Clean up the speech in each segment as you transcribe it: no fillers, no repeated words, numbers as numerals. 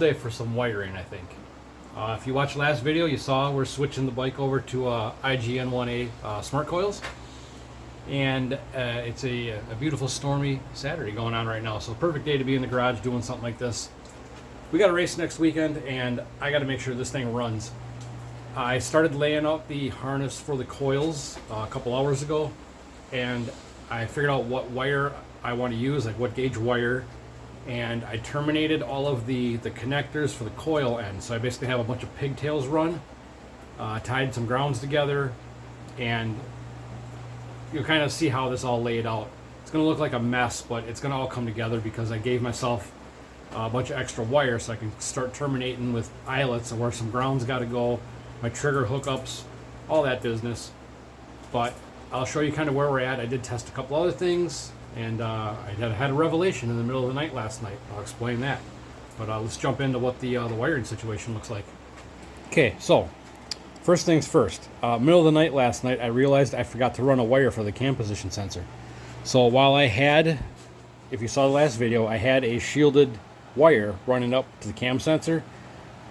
day for some wiring, I think. If you watched last video, you saw we're switching the bike over to IGN1A smart coils. And it's a beautiful stormy Saturday going on right now. So perfect day to be in the garage doing something like this. We got a race next weekend and I got to make sure this thing runs. I started laying out the harness for the coils a couple hours ago, and I figured out what wire I want to use, like what gauge wire, and I terminated all of the connectors for the coil end. So I basically have a bunch of pigtails run, tied some grounds together, and you'll kind of see how this all laid out. It's going to look like a mess, but it's going to all come together because I gave myself a bunch of extra wire so I can start terminating with eyelets and where some grounds got to go, my trigger hookups, all that business. But I'll show you kind of where we're at. I did test a couple other things, and I had a revelation in the middle of the night last night. I'll explain that. But let's jump into what the wiring situation looks like. Okay, so first things first. Middle of the night last night, I realized I forgot to run a wire for the cam position sensor. So while I had, if you saw the last video, I had a shielded wire running up to the cam sensor.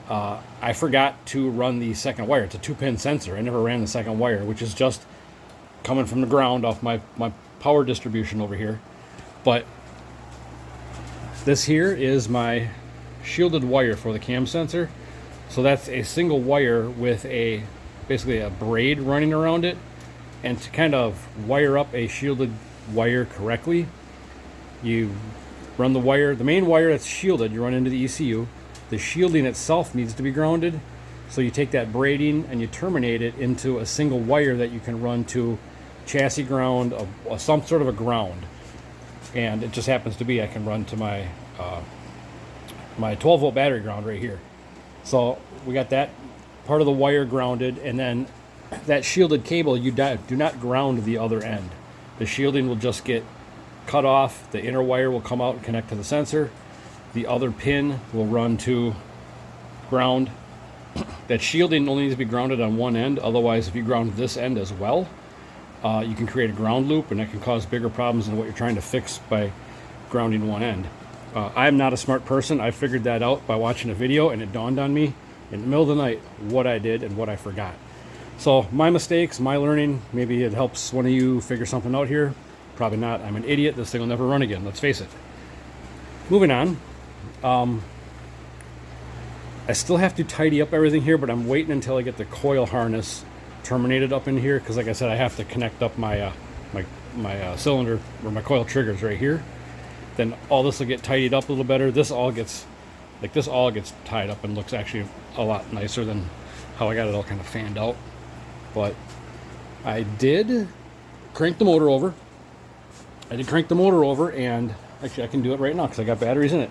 I forgot to run the second wire. It's a 2-pin sensor. I never ran the second wire, which is just coming from the ground off my power distribution over here. But this here is my shielded wire for the cam sensor. So that's a single wire with basically a braid running around it. And to kind of wire up a shielded wire correctly, you run the wire, the main wire that's shielded, you run into the ECU. The shielding itself needs to be grounded. So you take that braiding and you terminate it into a single wire that you can run to chassis ground, some sort of a ground. And it just happens to be I can run to my 12-volt battery ground right here. So we got that part of the wire grounded, and then that shielded cable, you do not ground the other end. The shielding will just get cut off. The inner wire will come out and connect to the sensor. The other pin will run to ground. That shielding only needs to be grounded on one end. Otherwise, if you ground this end as well, you can create a ground loop, and that can cause bigger problems than what you're trying to fix by grounding one end. I'm not a smart person. I figured that out by watching a video, and it dawned on me in the middle of the night what I did and what I forgot. So my mistakes, my learning, maybe it helps one of you figure something out here. Probably not. I'm an idiot. This thing will never run again. Let's face it. Moving on. I still have to tidy up everything here, but I'm waiting until I get the coil harness terminated up in here, because like I said, I have to connect up my cylinder or my coil triggers right here. Then all this will get tidied up a little better. This all gets tied up and looks actually a lot nicer than how I got it all kind of fanned out. But I did crank the motor over. And actually I can do it right now because I got batteries in it.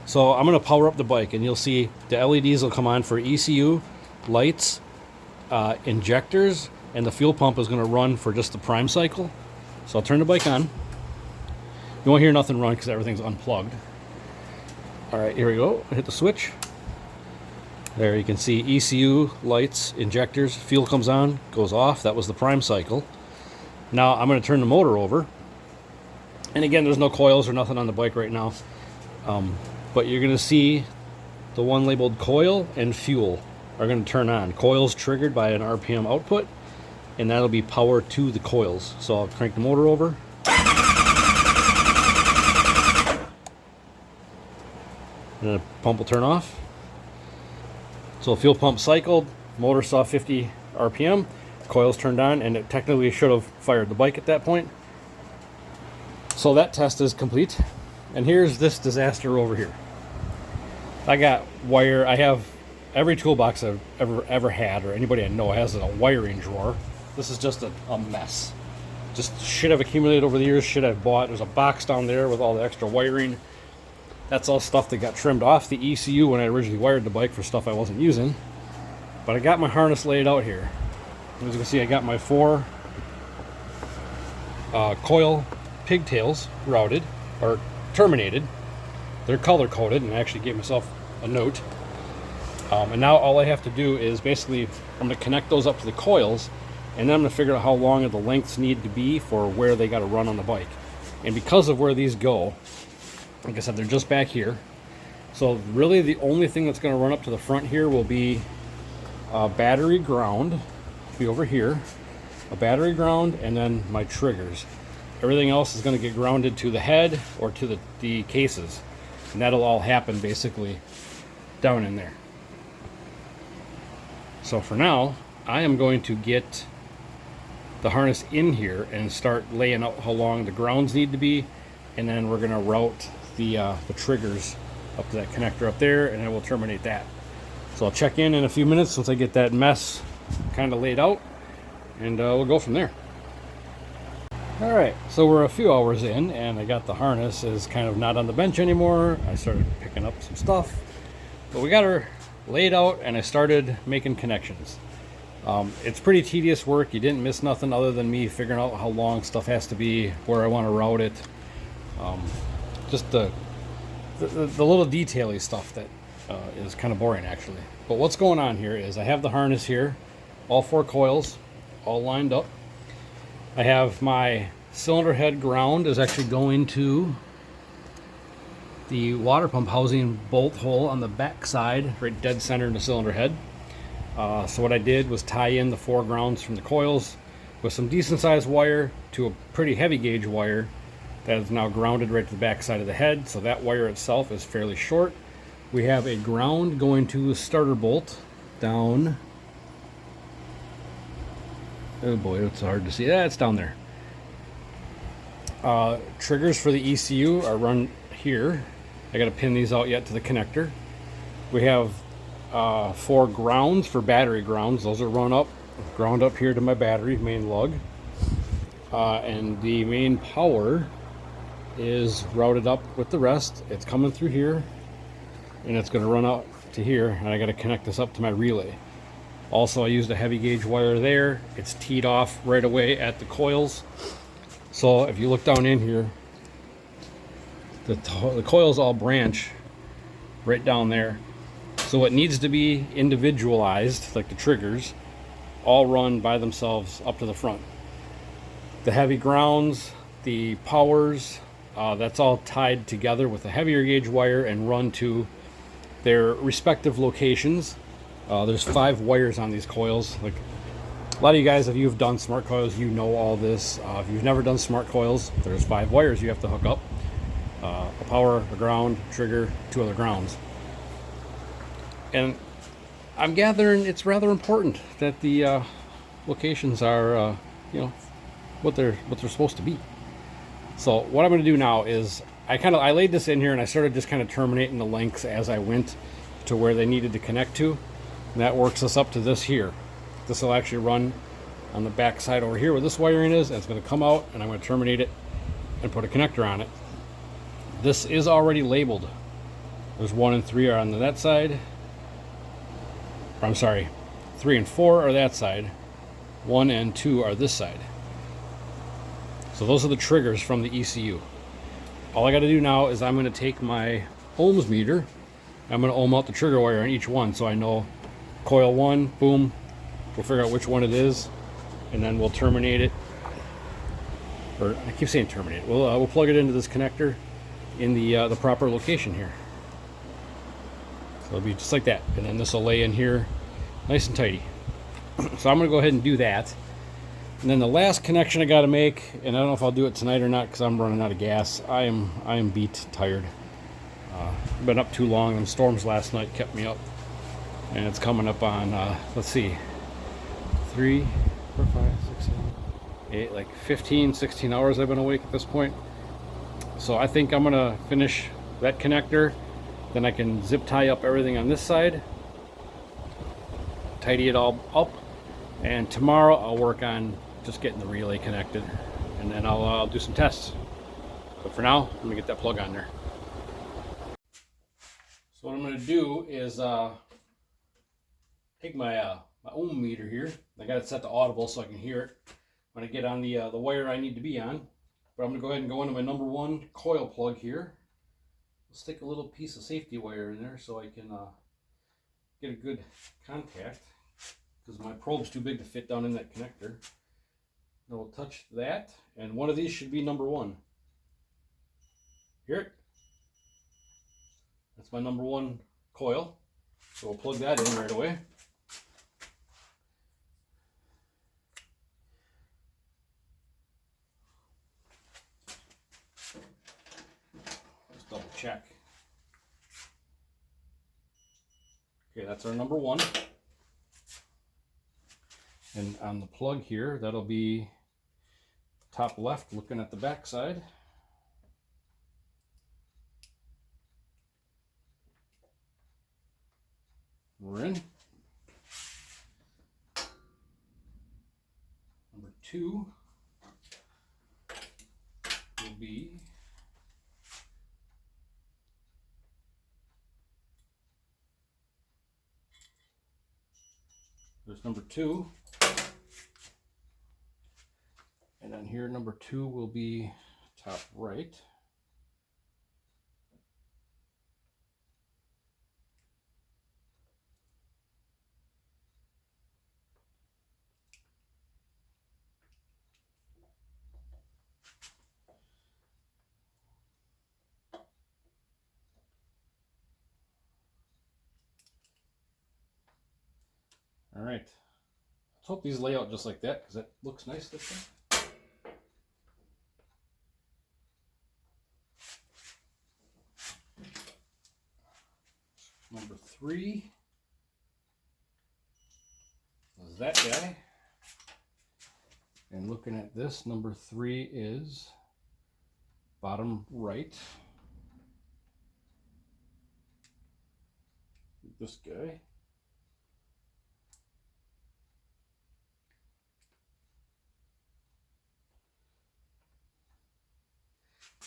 So I'm going to power up the bike, and you'll see the LEDs will come on for ECU, lights, injectors, and the fuel pump is going to run for just the prime cycle. So I'll turn the bike on. You won't hear nothing run because everything's unplugged. All right, here we go. Hit the switch. There you can see ECU, lights, injectors, fuel comes on, goes off. That was the prime cycle. Now I'm going to turn the motor over. And again, there's no coils or nothing on the bike right now. But you're going to see the one labeled coil and fuel are going to turn on. Coils triggered by an RPM output, and that'll be power to the coils. So I'll crank the motor over. And the pump will turn off. So fuel pump cycled, motor saw 50 RPM, coils turned on, and it technically should have fired the bike at that point. So that test is complete. And here's this disaster over here. I got wire. I have every toolbox I've ever had, or anybody I know has a wiring drawer. This is just a mess. Just shit I've accumulated over the years, shit I've bought. There's a box down there with all the extra wiring. That's all stuff that got trimmed off the ECU when I originally wired the bike for stuff I wasn't using. But I got my harness laid out here. As you can see, I got my 4 coil pigtails routed, or terminated. They're color coded, and I actually gave myself a note. And now all I have to do is basically, I'm going to connect those up to the coils, and then I'm going to figure out how long the lengths need to be for where they got to run on the bike. And because of where these go, like I said, they're just back here. So really the only thing that's going to run up to the front here will be a battery ground, be over here, a battery ground, and then my triggers. Everything else is going to get grounded to the head or to the cases, and that'll all happen basically down in there. So for now, I am going to get the harness in here and start laying out how long the grounds need to be, and then we're going to route the triggers up to that connector up there, and then we'll terminate that. So I'll check in a few minutes once I get that mess kind of laid out, and we'll go from there. All right, so we're a few hours in, and I got the harness is kind of not on the bench anymore. I started picking up some stuff, but we got her laid out, and I started making connections. It's pretty tedious work. You didn't miss nothing other than me figuring out how long stuff has to be, where I want to route it. Just the little detaily stuff that is kind of boring actually. But what's going on here is I have the harness here, all 4 coils, all lined up. I have my cylinder head ground is actually going to the water pump housing bolt hole on the back side, right dead center in the cylinder head. So what I did was tie in the 4 grounds from the coils with some decent sized wire to a pretty heavy gauge wire that is now grounded right to the back side of the head. So that wire itself is fairly short. We have a ground going to a starter bolt down. Oh boy, it's hard to see. It's down there. Triggers for the ECU are run here. I got to pin these out yet to the connector. We have 4 grounds for battery grounds. Those are ground up here to my battery main lug. And the main power is routed up with the rest. It's coming through here, and it's going to run out to here, and I got to connect this up to my relay. Also, I used a heavy gauge wire there. It's teed off right away at the coils. So if you look down in here, the coils all branch right down there. So it needs to be individualized, like the triggers, all run by themselves up to the front. The heavy grounds, the powers, that's all tied together with a heavier gauge wire and run to their respective locations. There's 5 wires on these coils. Like a lot of you guys, if you've done smart coils, you know all this. If you've never done smart coils, there's 5 wires you have to hook up. A power, a ground, trigger, 2 other grounds. And I'm gathering it's rather important that the locations are, what they're supposed to be. So what I'm going to do now is I laid this in here, and I started just kind of terminating the lengths as I went to where they needed to connect to. And that works us up to this here. This will actually run on the back side over here where this wiring is, and it's going to come out, and I'm going to terminate it and put a connector on it. This is already labeled. There's 1 and 3 are on that side. Or, I'm sorry, 3 and 4 are that side. 1 and 2 are this side. So those are the triggers from the ECU. All I got to do now is I'm going to take my ohms meter. I'm going to ohm out the trigger wire on each one, so I know coil 1, boom. We'll figure out which one it is, and then we'll terminate it. Or I keep saying terminate. We'll plug it into this connector in the proper location here. So it'll be just like that, and then this will lay in here nice and tidy. So I'm going to go ahead and do that. And then the last connection I got to make, and I don't know if I'll do it tonight or not because I'm running out of gas. I am beat, tired. Been up too long. Them storms last night kept me up, and it's coming up on let's see, 3, 4, 5, 6, 7, 8, like 15, 16 hours I've been awake at this point. So I think I'm gonna finish that connector, then I can zip tie up everything on this side, tidy it all up, and tomorrow I'll work on just getting the relay connected, and then I'll do some tests. But for now, I'm gonna get that plug on there. So what I'm gonna do is take my my ohm meter here. I got it set to audible so I can hear it when I get on the wire I need to be on. But I'm gonna go ahead and go into my number 1 coil plug here. I'll stick a little piece of safety wire in there so I can get a good contact, because my probe's too big to fit down in that connector. Then we'll touch that, and one of these should be number 1. Hear it? That's my number 1 coil. So we'll plug that in right away. Just double check. Okay, that's our number 1. And on the plug here, that'll be top left, looking at the back side. We're in. Number 2 will be there's number 2. And then here, number 2 will be top right. All right. Let's hope these lay out just like that, because that looks nice this time. Number 3 is that guy. And looking at this, number 3 is bottom right. This guy.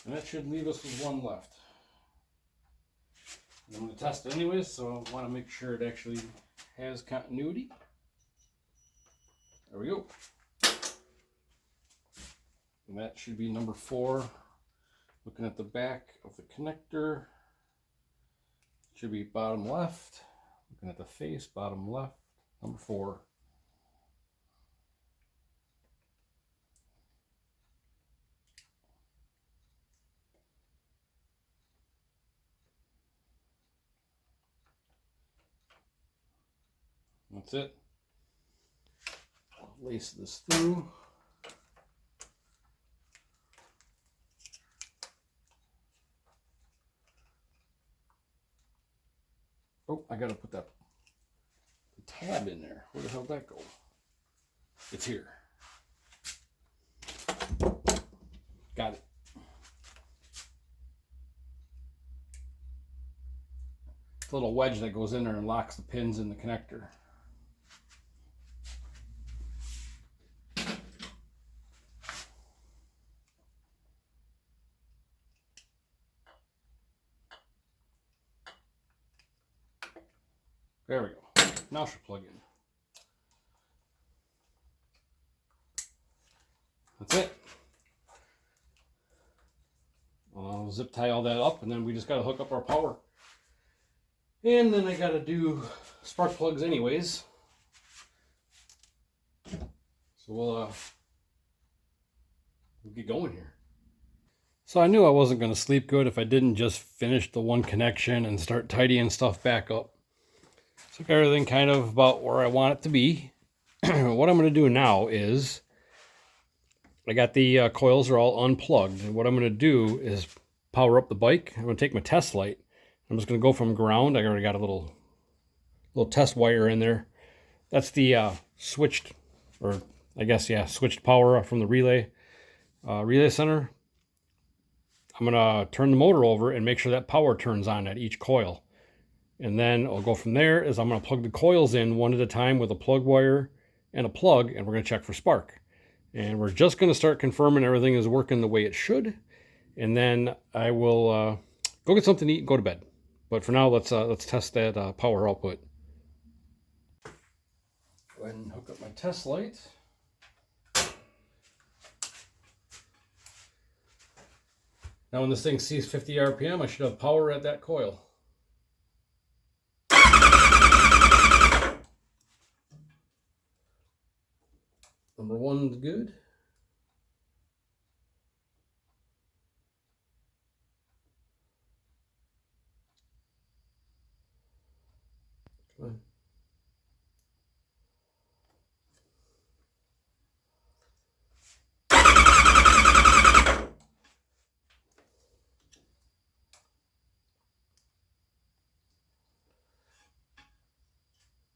And that should leave us with 1 left. I'm going to test it anyways, so I want to make sure it actually has continuity. There we go. And that should be number 4. Looking at the back of the connector, it should be bottom left. Looking at the face, bottom left, number 4. That's it. I'll lace this through. Oh, I gotta put that tab in there. Where the hell did that go? It's here. Got it. It's a little wedge that goes in there and locks the pins in the connector. There we go. Now she'll plug in. That's it. I'll zip tie all that up, and then we just got to hook up our power. And then I got to do spark plugs anyways. So we'll get going here. So I knew I wasn't going to sleep good if I didn't just finish the 1 connection and start tidying stuff back up. So got everything kind of about where I want it to be. What I'm going to do now is, I got the coils are all unplugged. And what I'm going to do is power up the bike. I'm going to take my test light. I'm just going to go from ground. I already got a little test wire in there. That's the switched, or I guess, yeah, switched power from the relay center. I'm going to turn the motor over and make sure that power turns on at each coil. And then I'll go from there is I'm going to plug the coils in 1 at a time with a plug wire and a plug, and we're going to check for spark. And we're just going to start confirming everything is working the way it should. And then I will go get something to eat and go to bed. But for now, let's test that power output. Go ahead and hook up my test light. Now when this thing sees 50 RPM, I should have power at that coil. Number 1's good.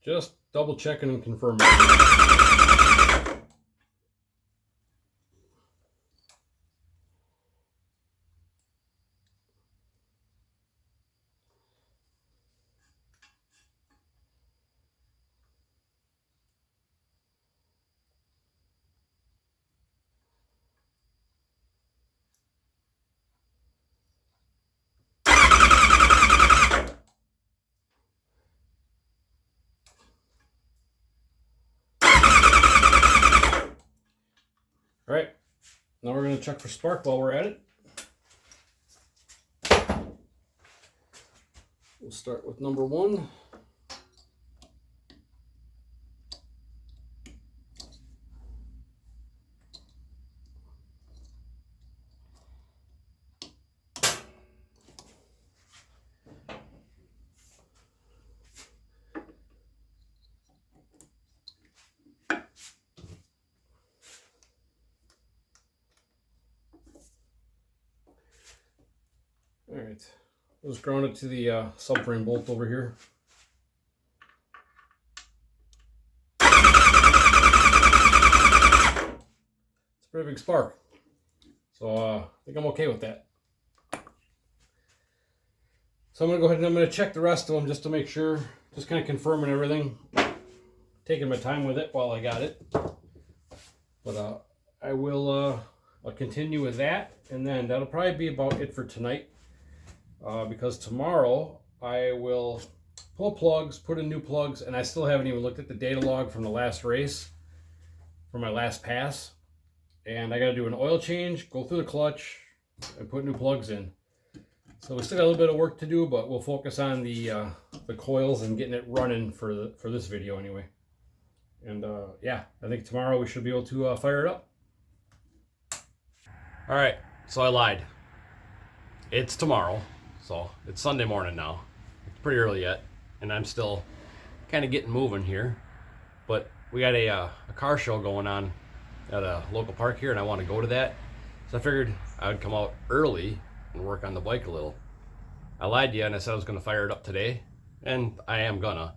Just double checking and confirming. All right, now we're going to check for spark while we're at it. We'll start with number 1. All right, I'll just ground it to the subframe bolt over here. It's a pretty big spark, so I think I'm okay with that. So I'm gonna go ahead and I'm gonna check the rest of them just to make sure, just kind of confirming everything, taking my time with it while I got it. But I will I'll continue with that, and then that'll probably be about it for tonight. Because tomorrow I will pull plugs, put in new plugs, and I still haven't even looked at the data log from the last race, from my last pass. And I got to do an oil change, go through the clutch, and put new plugs in. So we still got a little bit of work to do, but we'll focus on the coils and getting it running for this video anyway. And yeah, I think tomorrow we should be able to fire it up. All right, so I lied. It's tomorrow. So it's Sunday morning now. It's pretty early yet, and I'm still kind of getting moving here. But we got a car show going on at a local park here, and I want to go to that. So I figured I would come out early and work on the bike a little. I lied to you and I said I was going to fire it up today, and I am gonna.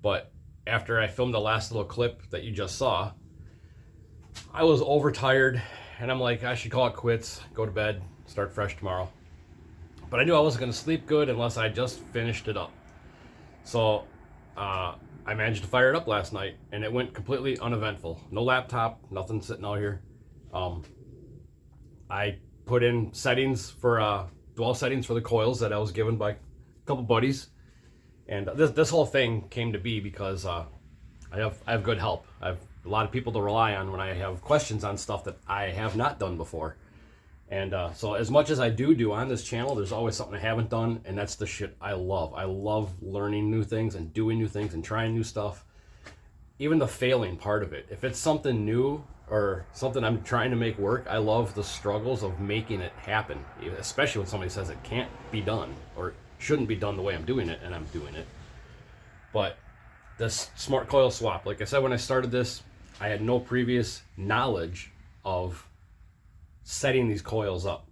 But after I filmed the last little clip that you just saw, I was overtired, and I'm like, I should call it quits, go to bed, start fresh tomorrow. But I knew I wasn't going to sleep good unless I just finished it up. So I managed to fire it up last night, and it went completely uneventful. No laptop, nothing sitting out here. I put in settings for dual settings for the coils that I was given by a couple buddies, and this whole thing came to be because I have good help. I have a lot of people to rely on when I have questions on stuff that I have not done before. And so as much as I do on this channel, there's always something I haven't done, and that's the shit I love. I love learning new things and doing new things and trying new stuff. Even the failing part of it. If it's something new or something I'm trying to make work, I love the struggles of making it happen, especially when somebody says it can't be done or shouldn't be done the way I'm doing it, and I'm doing it. But this smart coil swap, like I said when I started this, I had no previous knowledge of setting these coils up.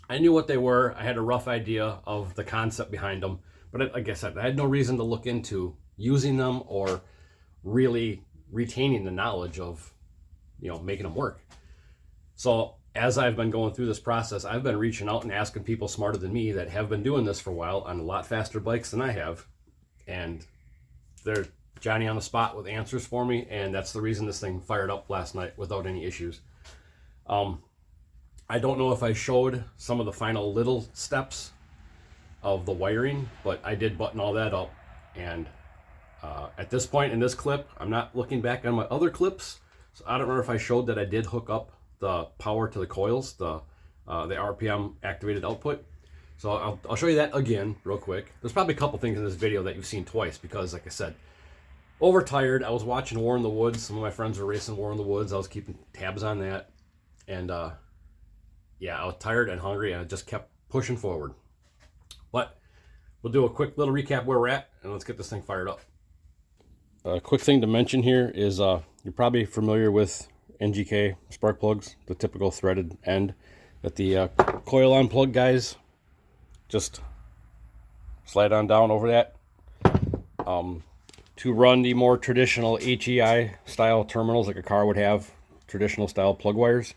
I knew what they were. I had a rough idea of the concept behind them, but like I said, I had no reason to look into using them or really retaining the knowledge of, you know, making them work. So as I've been going through this process, I've been reaching out and asking people smarter than me that have been doing this for a while on a lot faster bikes than I have, and they're Johnny on the spot with answers for me, and that's the reason this thing fired up last night without any issues. I don't know if I showed some of the final little steps of the wiring, but I did button all that up. And at this point in this clip, I'm not looking back on my other clips, so I don't know if I showed that I did hook up the power to the coils, the RPM activated output. So I'll show you that again real quick. There's probably a couple things in this video that you've seen twice because, like I said, overtired. I was watching War in the Woods. Some of my friends were racing War in the Woods. I was keeping tabs on that. And yeah, I was tired and hungry, and I just kept pushing forward. But we'll do a quick little recap where we're at, and let's get this thing fired up. A quick thing to mention here is you're probably familiar with NGK spark plugs, the typical threaded end that the coil on plug guys just slide on down over that. To run the more traditional HEI style terminals like a car would have, traditional style plug wires,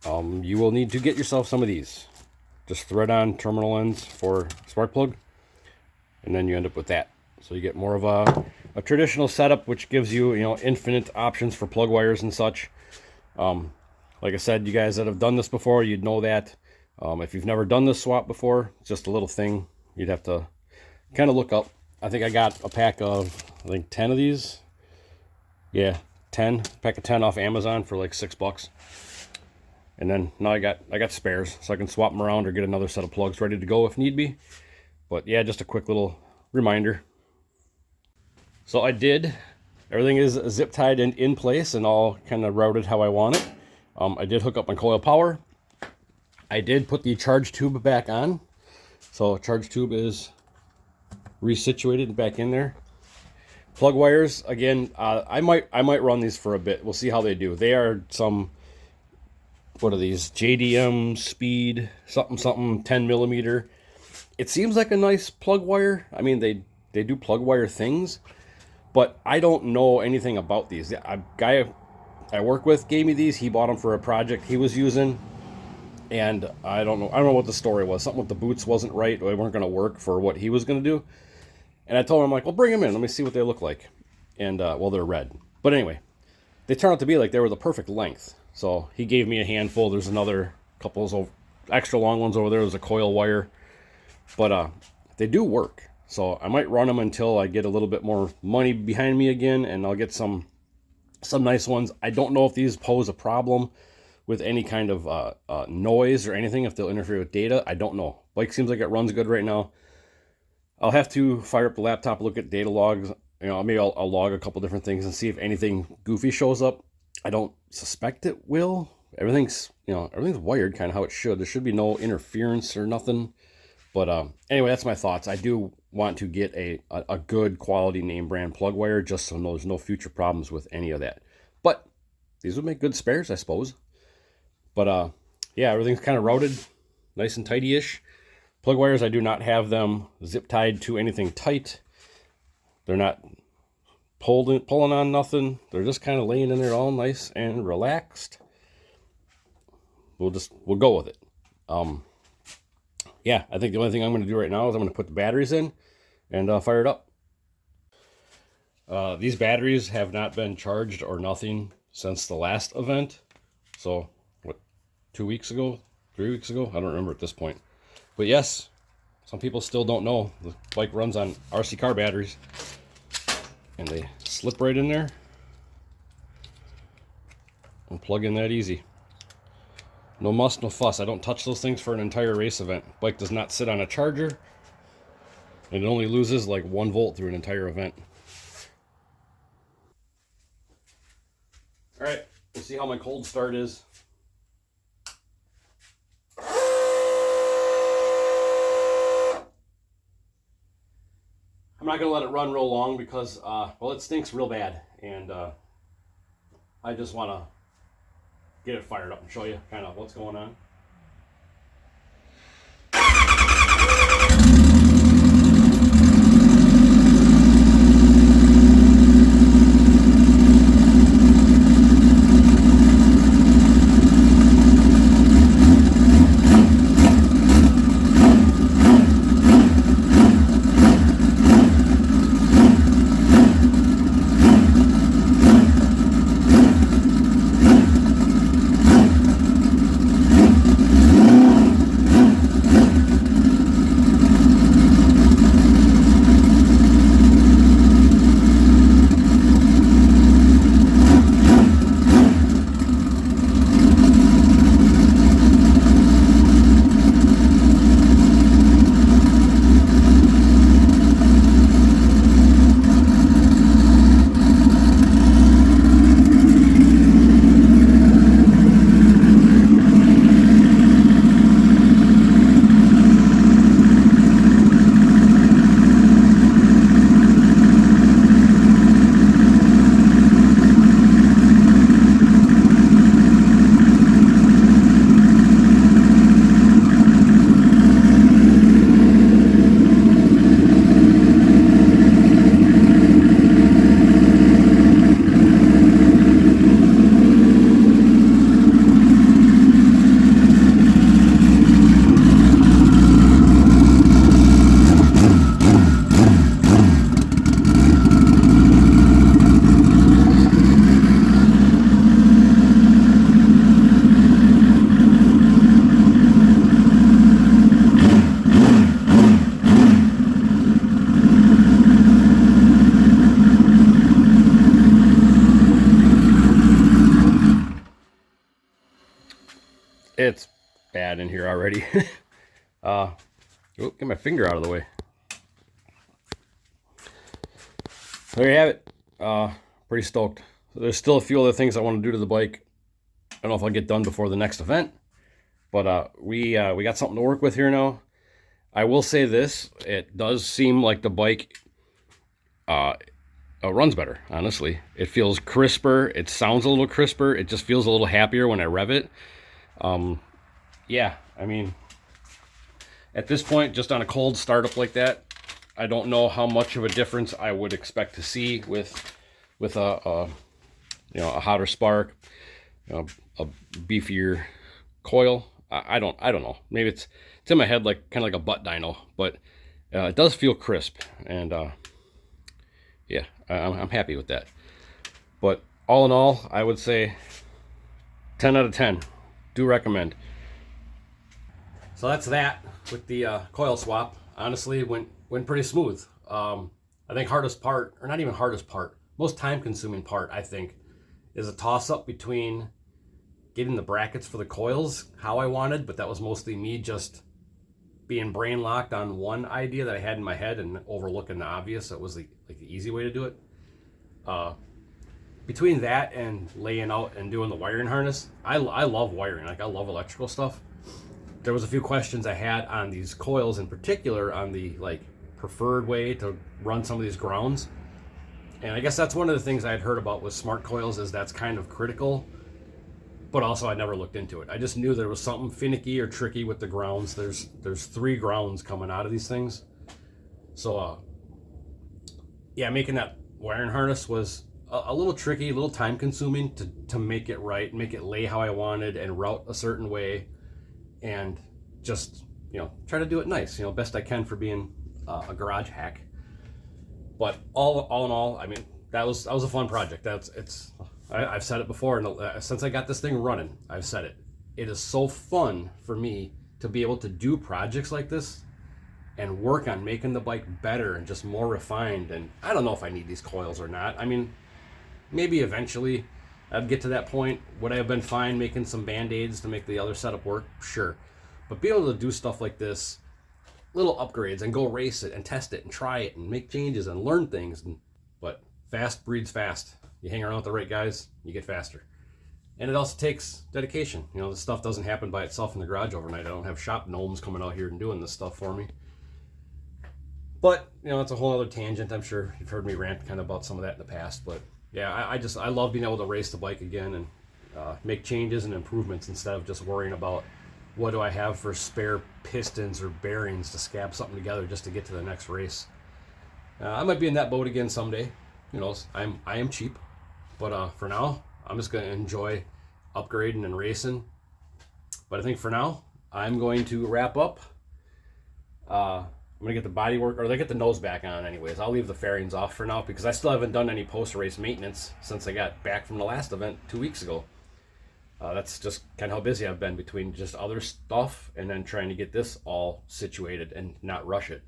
you will need to get yourself some of these. Just thread on terminal ends for spark plug, and then you end up with that. So you get more of a traditional setup, which gives you, infinite options for plug wires and such. Like I said, you guys that have done this before, you'd know that. If you've never done this swap before, it's just a little thing you'd have to kind of look up. I think I got a pack of, 10 of these. Yeah, 10. Pack of 10 off Amazon for like $6. And then now I got spares, so I can swap them around or get another set of plugs ready to go if need be. But yeah, just a quick little reminder. So I did. Everything is zip tied and in place and all kind of routed how I want it. I did hook up my coil power. I did put the charge tube back on. So charge tube is resituated back in there. Plug wires, again, I might run these for a bit. We'll see how they do. They are some, what are these? JDM speed something 10 millimeter. It seems like a nice plug wire. I mean, they do plug wire things, but I don't know anything about these. A guy I work with gave me these. He bought them for a project he was using, and I don't know what the story was. Something with the boots wasn't right, or they weren't going to work for what he was going to do. And I told him, I'm like, well, bring them in. Let me see what they look like. And well, they're red. But anyway, they turned out to be like they were the perfect length. So he gave me a handful. There's another couple of extra long ones over there. There's a coil wire. But they do work. So I might run them until I get a little bit more money behind me again, and I'll get some nice ones. I don't know if these pose a problem with any kind of noise or anything, if they'll interfere with data. I don't know. Bike seems like it runs good right now. I'll have to fire up the laptop, look at data logs. Maybe I'll log a couple different things and see if anything goofy shows up. I don't suspect it will. Everything's wired kind of how it should. There should be no interference or nothing. But anyway, that's my thoughts. I do want to get a good quality name brand plug wire, just so there's no future problems with any of that. But these would make good spares, I suppose. But yeah, everything's kind of routed, nice and tidy-ish. Plug wires, I do not have them zip tied to anything tight. They're not pulling on nothing. They're just kind of laying in there all nice and relaxed. We'll go with it. Yeah, I think the only thing I'm going to do right now is I'm going to put the batteries in and fire it up. These batteries have not been charged or nothing since the last event. So, 2 weeks ago? 3 weeks ago? I don't remember at this point. But yes, some people still don't know. The bike runs on RC car batteries. And they slip right in there and plug in that easy. No muss, no fuss. I don't touch those things for an entire race event. Bike does not sit on a charger. And it only loses like 1 volt through an entire event. Alright, we'll see how my cold start is. I'm not going to let it run real long because, well, it stinks real bad. And I just want to get it fired up and show you kind of what's going on. It's bad in here already. Oh, get my finger out of the way. There you have it. Pretty stoked. So there's still a few other things I want to do to the bike. I don't know if I'll get done before the next event, but we got something to work with here now. I will say this: it does seem like the bike runs better. Honestly, it feels crisper. It sounds a little crisper. It just feels a little happier when I rev it. Yeah, I mean, at this point, just on a cold startup like that, I don't know how much of a difference I would expect to see with a hotter spark, a beefier coil. I don't know. Maybe it's in my head like kind of like a butt dyno, but it does feel crisp, and yeah, I'm happy with that. But all in all, I would say 10 out of 10. Do recommend. So that's that with the coil swap. Honestly, went pretty smooth. I think hardest part, or not even hardest part, most time-consuming part, I think, is a toss-up between getting the brackets for the coils how I wanted, but that was mostly me just being brain locked on one idea that I had in my head and overlooking the obvious. That was the easy way to do it. Between that and laying out and doing the wiring harness, I love wiring. Like, I love electrical stuff. There was a few questions I had on these coils, in particular on the preferred way to run some of these grounds. And I guess that's one of the things I had heard about with smart coils, is that's kind of critical, but also I never looked into it. I just knew there was something finicky or tricky with the grounds. There's 3 grounds coming out of these things. So yeah, making that wiring harness was a little tricky, a little time consuming to make it right, make it lay how I wanted and route a certain way, and just, try to do it nice, best I can for being a garage hack. But all in all, I mean, that was a fun project. I've said it before, and since I got this thing running, I've said it. It is so fun for me to be able to do projects like this and work on making the bike better and just more refined. And I don't know if I need these coils or not. I mean, maybe eventually I'd get to that point. Would I have been fine making some band-aids to make the other setup work? Sure. But being able to do stuff like this, little upgrades, and go race it and test it and try it and make changes and learn things. But fast breeds fast. You hang around with the right guys, you get faster. And it also takes dedication. This stuff doesn't happen by itself in the garage overnight. I don't have shop gnomes coming out here and doing this stuff for me. But, it's a whole other tangent. I'm sure you've heard me rant kind of about some of that in the past. But yeah, I love being able to race the bike again and make changes and improvements instead of just worrying about what do I have for spare pistons or bearings to scab something together just to get to the next race. I might be in that boat again someday. Who knows? I am cheap. But for now, I'm just going to enjoy upgrading and racing. But I think for now, I'm going to wrap up. I'm going to get the body work, or they get the nose back on anyways. I'll leave the fairings off for now because I still haven't done any post-race maintenance since I got back from the last event 2 weeks ago. That's just kind of how busy I've been between just other stuff and then trying to get this all situated and not rush it.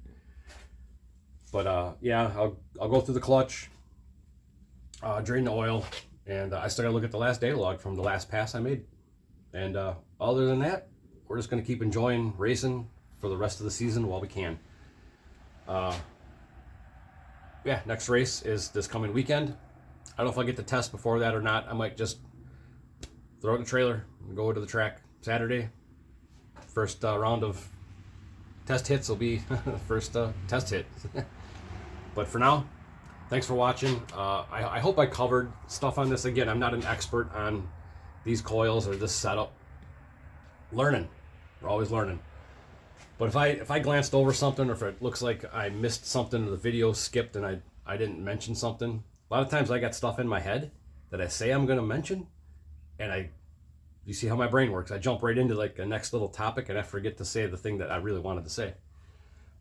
But yeah, I'll go through the clutch, drain the oil, and I still gotta look at the last data log from the last pass I made. And other than that, we're just gonna keep enjoying racing for the rest of the season while we can. Yeah, next race is this coming weekend. I don't know if I'll get to test before that or not. I might just throw it in the trailer and go to the track Saturday. First round of test hits will be the first test hit. But for now, thanks for watching. I hope I covered stuff on this. Again, I'm not an expert on these coils or this setup. Learning. We're always learning. But if I glanced over something, or if it looks like I missed something in the video, skipped, and I didn't mention something, a lot of times I got stuff in my head that I say I'm going to mention, and you see how my brain works. I jump right into a next little topic, and I forget to say the thing that I really wanted to say.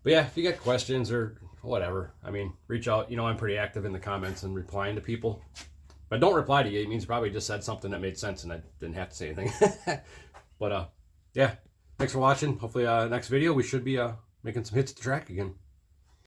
But yeah, if you got questions or whatever, I mean, reach out. I'm pretty active in the comments and replying to people. If I don't reply to you, it means you probably just said something that made sense and I didn't have to say anything. But yeah, thanks for watching. Hopefully next video we should be making some hits at the track again.